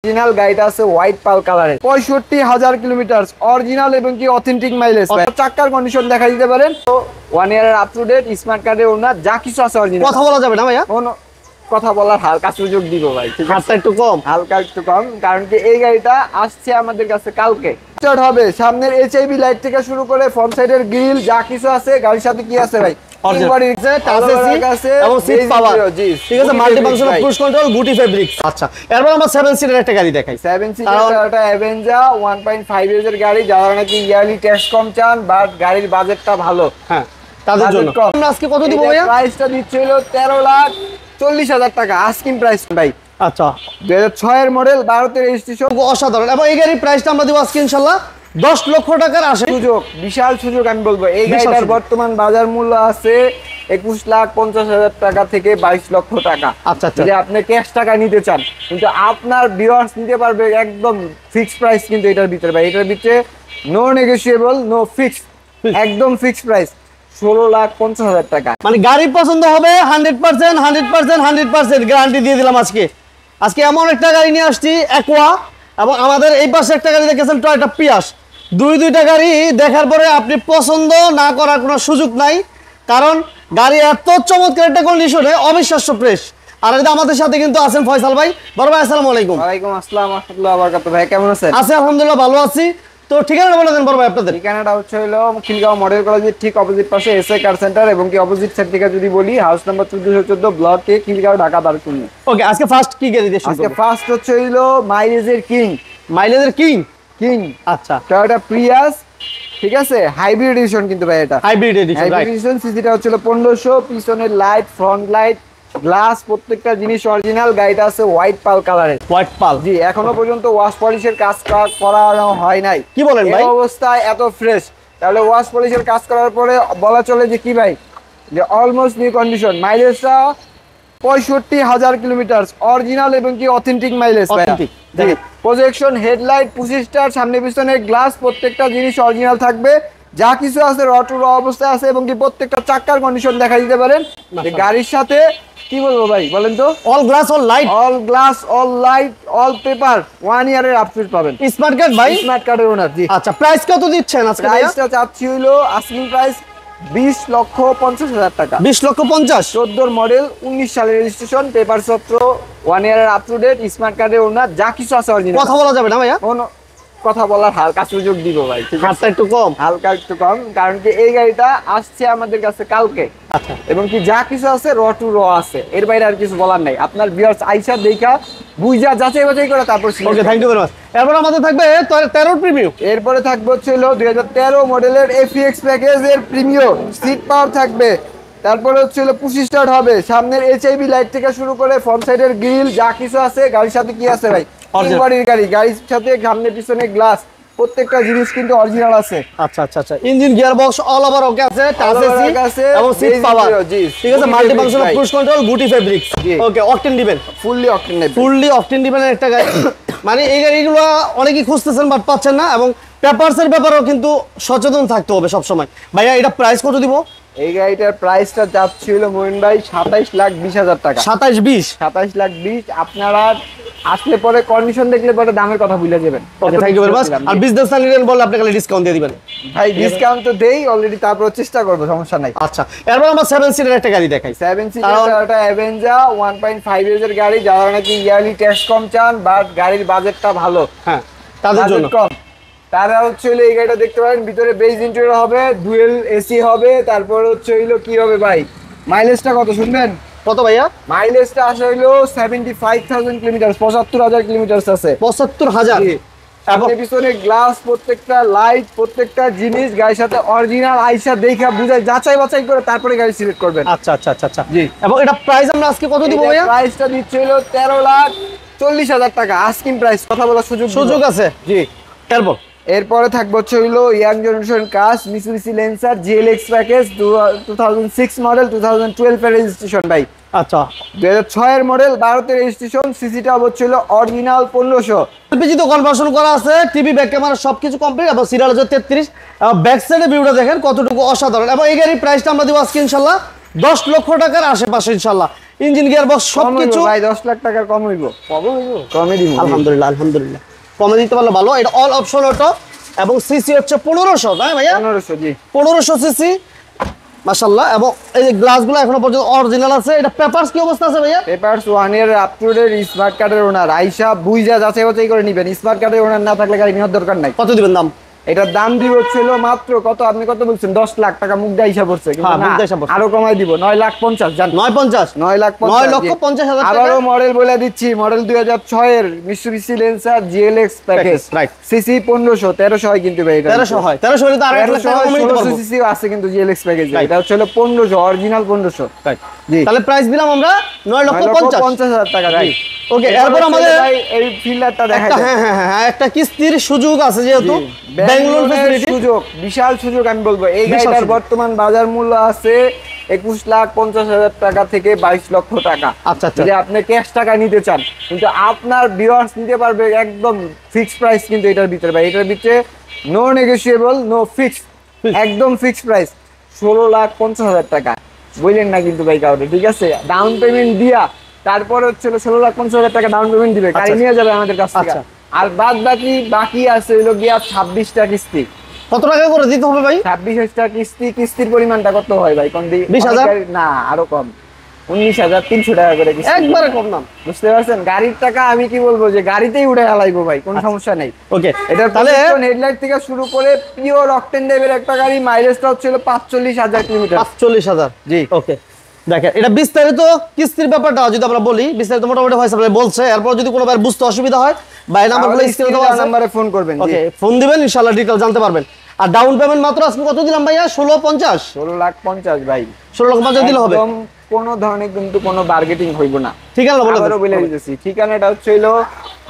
Original গাড়িটা আছে white pearl কালারের 65,000 কিলোমিটার অরিজিনাল এবং কি অথেন্টিক মাইলেজ চাক্কার কন্ডিশন দেখা দিতে পারেন। তো 1 ইয়ারের আপ টু ডেট স্মার্ট কার্ডের ওনার যা কিছু আছে অরিজিনাল। কথা বলা যাবে না ভাইয়া? কথা বলার হালকা সুযোগ দিব ভাই, হাতটা একটু কম, হালকা একটু কম, কারণ কি এই গাড়িটা আসছে আমাদের কাছে কালকে। স্টার্ট হবে সামনের এইচআইবি লাইট থেকে শুরু করে ফ্রন্ট সাইডের গ্রিল যা কিছু আছে গাড়ির সাথে কি আছে ভাই আচ্ছা এরপর আমরা 7 সিটার একটা গাড়ি দেখাই। 7 সিটার একটা অ্যাভেঞ্জা 1.5 ইয়ার্স এর গাড়ি, যারা নাকি ইয়ারলি টেস্ট কম চান বাট গাড়ির বাজেটটা ভালো, হ্যাঁ তাদের জন্য আমরা আজকে কত দিব ভাইয়া? প্রাইসটা দিচ্ছে হলো 13,40,000 টাকা আস্কিং প্রাইস ভাই। আচ্ছা 2006 এর মডেল, 12 তে রেজিস্ট্রেশন, অসাধারণ। এবং এই গাড়ির প্রাইসটা আমরা দিব আজকে ইনশাআল্লাহ 10 লক্ষ টাকার আসে সুযোগ, বিশাল সুযোগ আমি বলবো। এই গাড়িটার বর্তমান বাজার মূল্য আছে 21,50,000 টাকা থেকে 22 লক্ষ টাকা। আচ্ছা আচ্ছা, যদি আপনি ক্যাশ টাকা নিতে চান, কিন্তু আপনার ভিউয়ার্স নিতে পারবে একদম ফিক্সড প্রাইস, কিন্তু এটার ভিতরে ভাই, এটার ভিতরে নো নেগোশিয়েবল, নো ফিক্সড, একদম ফিক্সড প্রাইস 16,50,000 টাকা। মানে গাড়ি পছন্দ হবে 100% গ্যারান্টি দিয়ে দিলাম আজকে। আজকে এমন একটা গাড়ি নিয়ে আসছি অ্যাকোয়া, এবং আমাদের এই পাশে একটা গাড়ি দেখেছেন টয়োটা পিয়াস। দুইটা গাড়ি দেখার পরে আপনি পছন্দ না করার কোনো সুযোগ নাই, কারণ গাড়ি এত চমৎকার একটা কন্ডিশনে, অবিশ্বাস্য ফ্রেশ। আর আমাদের সাথে কিন্তু আছেন ফয়সাল ভাই। বড় ভাই আসসালামু আলাইকুম। ওয়ালাইকুম আসসালাম ওয়া রাহমাতুল্লাহি ওয়া বারাকাতুহু। ভাই কেমন আছেন? আছি আলহামদুলিল্লাহ, ভালো আছি। তো ঠিকানাটা বলে দেন বড় ভাই আপনাদের। ঠিকানাটা হচ্ছে হলো খিলগাঁও মডেল কলেজের ঠিক অপোজিট পাশে এসএ কার সেন্টার, এবং কি অপোজিট সাইড থেকে যদি বলি হাউস নাম্বার 1414 ব্লক এ খিলগাঁও ঢাকা 12। ওকে, আজকে ফার্স্ট কি গাড়ি দিয়ে শুরু করব? আজকে ফার্স্ট হচ্ছে হলো মাইলেজের কিং। মাইলেজের কিং? আচ্ছা, টয়োটা প্রিয়াস, ঠিক আছে, হাইব্রিড এডিশন কিন্তু ভাই, এটা হাইব্রিড এডিশন। সিসিটা হচ্ছে 1500, পিছনের লাইট, ফ্রন্ট লাইট, গ্লাস, প্রত্যেকটা জিনিস অরিজিনাল। গাড়িটা আছে হোয়াইট পাল কালারের। White pearl? জি। এখনো পর্যন্ত ওয়াশ পলিশের কাজ করা হয় নাই। কি বলেন ভাই? এই অবস্থায় এত ফ্রেশ, তাহলে ওয়াশ পলিশের কাজ করার পরে বলা চলে যে কি ভাই, যে অলমোস্ট নিউ কন্ডিশন। মাইলেজটা 65,000 কিলোমিটার অরিজিনাল এবং কি authentic mileage. Projection, headlight, 25 star, সামনে পিছনে গ্লাস, প্রত্যেকটা জিনিস অরিজিনাল থাকবে। যা কিছু আছে র অবস্থায় আছে, এবং কি প্রত্যেকটা চাক্কার কন্ডিশন দেখা দিতে পারেন। গাড়ির সাথে কি বলবো ভাই বলেন তো, all glass all light, all glass all light all paper, 1 ইয়ারের আপডেট পাবেন। স্মার্ট কার্ড ভাই? স্মার্ট কার্ডের ওনার। জি। আচ্ছা, প্রাইস কত দিচ্ছেন আজকে? প্রাইসটা চাচ্ছি হলো আস্কিং প্রাইস 20,50,000 টাকা। 20,50,000? 14 মডেল, 19 সালের রেজিস্ট্রেশন, পেপার পত্র 1 ইয়ারের আপ টু ডেট, স্মার্ট কার্ডের ওনার যা কিছু আছে অরিজিনাল। কথা বলা যাবে না ভাইয়া? কথা বলার হালকা সুযোগ দিব ভাই, হাতটা একটু কম, হালকা একটু কম, কারণ কি এই গাড়িটা আসছে আমাদের কাছে কালকে। আচ্ছা, এবং কি যা কিছু আছে র আছে, এর বাইরে আর কিছু বলার নাই। আপনার ভিউয়ার্স আইসা দেখা বুঝা যাচাই বাছাই করে তারপর। ওকে, থ্যাংক ইউ ভেরি মাচ। এরপর আমাদের থাকবে 13 প্রিমিয়াম। এরপরে থাকবে হচ্ছে 2013 মডেলের এফএক্স প্যাকেজের প্রিমিয়াম, সিট পাওয়ার থাকবে। তারপরে হচ্ছে 25 স্টার্ট হবে, সামনের এইচআইবি লাইট থেকে শুরু করে ফ্রন্ট সাইডের গ্রিল যা কিছু আছে গাড়ির সাথে কি আছে ভাই, গাড়ির সাথে সামনে পিছনে গ্লাস, প্রত্যেকটা জিনিস কিন্তু অরিজিনাল আছে। আচ্ছা আচ্ছা আচ্ছা, engine gear box all over ওকে আছে, টাচ এসি এবং সিট পাওয়ার। জি, ঠিক আছে, মাল্টি ফাংশনাল ক্রুজ কন্ট্রোল, গুটি ফেব্রিক্স। ওকে, অকটেন দিবেন, ফুললি অকটেন দিবেন একটা গাড়ি। মানে এই গাড়িগুলো অনেকেই খুঁজতেছেন বাট পাচ্ছেন না, এবং পেপারসের ব্যাপারেও কিন্তু সচেতন থাকতে হবে সব সময়। ভাইয়া এটা প্রাইস কত দিব? এই গাড়িটার প্রাইসটা যাচ্ছিল মোহিন ভাই 27,20,000 টাকা। 27,20,000? আপনারা আসলে পরে কন্ডিশন দেখলে পরে দামের কথা ভুলে যাবেন। Okay, thank you very much. আর বিজনেস নিলেন বললে আপনাকে ডিসকাউন্ট দিয়ে দিবেন ভাই। ডিসকাউন্ট তো দেই অলরেডি, তারপর চেষ্টা করব, সমস্যা নাই। আচ্ছা, এরপর আমরা 7 সিটার একটা গাড়ি দেখাই। 7 সিটার একটা অ্যাভেঞ্জা 1.5 ইয়ার্স এর গাড়ি, যারা নাকি ইয়ারলি টেস্ট কম চান বাট গাড়ির বাজেটটা ভালো, হ্যাঁ তাদের জন্য কম, তারা হচ্ছে এই গাড়িটা দেখতে পারেন। ভিতরে বেজ ইন্টেরিয়র হবে, ডুয়েল এসি হবে। তারপর হচ্ছে কি হবে ভাই, মাইলেজটা কত শুনবেন? কত ভাইয়া? মাইলেজটা আসে 75,000 কিলোমিটার, 75,000 কিলোমিটার আছে। 75,000? এবং পিছনে গ্লাস, প্রত্যেকটা লাইট, প্রত্যেকটা জিনিস গাড়ির সাথে অরিজিনাল। আইসা দেখা বুঝাই যাচাই বাছাই করে তারপরে গাড়ি সিলেক্ট করবেন। আচ্ছা আচ্ছা আচ্ছা, জি। এবং এটা প্রাইস আমরা আজকে কত দিব ভাইয়া? প্রাইসটা দিচ্ছে 13,40,000 টাকা আস্কিং প্রাইস। কথা বলার সুযোগ আছে। জি। এরপরে থাকবে হচ্ছে young generation car, Mitsubishi Lancer GLX package 2006 model, 2012 এর রেজিস্ট্রেশন ভাই। আচ্ছা, 2006 এর মডেল, 12 তে রেজিস্ট্রেশন, সিসিটা হচ্ছিল অরিজিনাল 1500। এলপিজি তো কনভার্সন করা আছে, টিভি ব্যাক ক্যামেরা সবকিছু কমপ্লিট, এবং সিরিয়াল 33। ব্যাক সাইডে ভিউটা দেখেন কতটুকু অসাধারণ। এবং এই গাড়ির প্রাইসটা আমরা দিব আজকে ইনশাআল্লাহ 10 লক্ষ টাকার আশেপাশে ইনশাআল্লাহ। ইঞ্জিন গিয়ার বক্স সবকিছু ভাই 10 লাখ টাকার কম হইব, কমে দিব আলহামদুলিল্লাহ আলহামদুলিল্লাহ, কমে দিতে পারলে ভালো। এটা অল অপশন অটো এবং সিসি হচ্ছে 1500, তাই ভাইয়া 1500 জি 1500 সিসি মাশাআল্লাহ। এবং এই যে গ্লাসগুলো এখনো পর্যন্ত অরিজিনাল আছে। এটা পেপারস কি অবস্থা আছে ভাইয়া? Papers 1 year up to date, smart কার্ডের ওনার আইসা বুইজা যাচাই করে নিবেন। স্মার্ট কার্ডের ওনার না থাকলে গাড়ি নেওয়ার দরকার নাই। কত দিবেন দাম? এটার দাম দিব ছিল মাত্র কত, আপনি কত বলছেন 10 লাখ টাকা মুখ দিয়ে হিসাব করছে, কিন্তু হ্যাঁ, মুখ না, দিয়ে হিসাব করছে। আরো কমাই দিব 9,50,000 জান। 950 9 লাখ 9 লক্ষ 50,000 টাকা। আবারও মডেল বলে দিচ্ছি, মডেল 2006 এর Mitsubishi Lancer GLX package, right. CC 1500, 1300 হয় কিন্তু ভাই এটা, 1300 হয়, 1300 হলে তো আর 1 লাখ টাকা কমে দিতে পারবো। সিসি আছে কিন্তু জিএলএক্স প্যাকেজে, Right. এটা হচ্ছে হলো 1500 অরিজিনাল 1500। রাইট। জি তাহলে প্রাইস দিলাম আমরা 9 লক্ষ 50,000 টাকা। রাইট। ওকে, এরপর আমাদের ভাই এই ফিল্ডারটা দেখা একটা যায়, হ্যাঁ একটা কিস্তির সুযোগ আছে যেহেতু ব্যাংলোর ফ্যাসিলিটি, সুযোগ, বিশাল সুযোগ আমি বলবো। এই বিশাল গাড়িটার সুযোগ। বর্তমান বাজার মূল্য আছে 21,50,000 টাকা থেকে 22 লক্ষ টাকা। আচ্ছা, আচ্ছা। যদি আপনি ক্যাশ টাকা নিতে চান, কিন্তু আপনার ভিউয়ার্স নিতে পারবে একদম ফিক্সড প্রাইস, কিন্তু এটার ভিতরে ভাই, এটার ভিতরে নো নেগোশিয়েবল, নো ফিক্সড, একদম ফিক্সড প্রাইস 16,50,000 টাকা। বুঝলেন না কিন্তু ভাই কাউকে, ঠিক আছে? ডাউন পেমেন্ট দিয়া তারপর হচ্ছে 16,50,000 টাকা ডাউন পেমেন্ট দিবে, গাড়ি নিয়ে যাবে আমাদের কাছ থেকে। আচ্ছা। আর বাদ বাকি আছে হলো গিয়া 26টা কিস্তি। কত টাকা করে দিতে হবে ভাই? 26টা কিস্তি, কিস্তির পরিমাণটা কত হয় ভাই কোন দিকে? 20,000? না, আরো কম, 19,300 টাকা করে কিস্তি। একবারে কম দাম। বুঝতে পারছেন? গাড়ির টাকা আমি কি বলবো, যে গাড়িতেই উঠে হালাইবো ভাই, কোনো সমস্যা নেই। ওকে, এটার তাহলে হেডলাইট থেকে শুরু করে পিওর অকটেন টাইপের একটা গাড়ি, মাইলেজটা হচ্ছিল 45,000 কিলোমিটার। 45,000। জি ওকে, দেখেন এটা বিস্তারিত কিস্তির ব্যাপারটা যদি আমরা বলি, বিস্তারিত মোটামুটি ভয়েস আপনি বলছে। এরপর যদি কোনো ভাই বুঝতে অসুবিধা হয়, ভাই নাম্বারগুলো স্ক্রিনে দেওয়া আছে, নাম্বারে ফোন করবেন। ওকে, ফোন দিবেন, ইনশাআল্লাহ ডিটেইল জানতে পারবেন। আর ডাউন পেমেন্ট মাত্র আজকে কত দিলাম ভাইয়া? 1650, 16,50,000 ভাই, 16,50,000 দিলে হবে। একদম কোনো ধরনের কিন্তু কোনো বার্গেটিং হইব না। ঠিকানা বলে আবারও বলে দিতেছি, ঠিকানাটা হচ্ছে হলো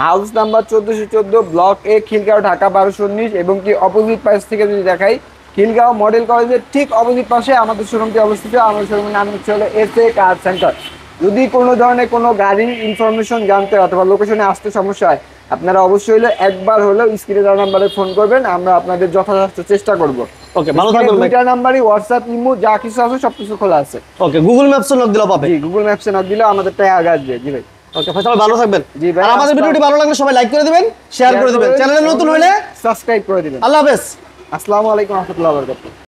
হাউস নাম্বার 1414, ব্লক এ, খিলগাঁও, ঢাকা 1219। এবং কি অপোজিট পাশ থেকে যদি দেখাই, খিলগাঁও মডেল কলেজের ঠিক অপোজিট পাশে আমাদের শোরুমটি অবস্থিত। আমাদের শোরুমের নাম হচ্ছে হলো এসএ কার সেন্টার। যদি কোনো ধরনের কোনো গাড়ির ইনফরমেশন জানতে অথবা লোকেশনে আসতে সমস্যা হয়, আপনারা অবশ্যই হলো একবার হলেও স্ক্রিনে দেওয়া নাম্বারে ফোন করবেন, আমরা আপনাদের যথাযথ চেষ্টা করব। ওকে, ভালো থাকবেন ভাই। দুইটা নাম্বারই হোয়াটসঅ্যাপ, ইমো যা কিছু আছে সবকিছু খোলা আছে। ওকে, গুগল ম্যাপসে লক দিলেও পাবে। জি, গুগল ম্যাপসে নক দিলে আমাদের টাকা আগে আসবে। জি ভাই। ওকে ভাই, সবাই ভালো থাকবেন। জি ভাই, আর আমাদের ভিডিওটি ভালো লাগলে সবাই লাইক করে দিবেন, শেয়ার করে দিবেন। চ্যানেলে নতুন হলে সাবস্ক্রাইব করে দিবেন। আল্লাহ হাফেজ। আসসালামু আলাইকুম ওয়া রাহমাতুল্লাহি ওয়া বারাকাতুহু।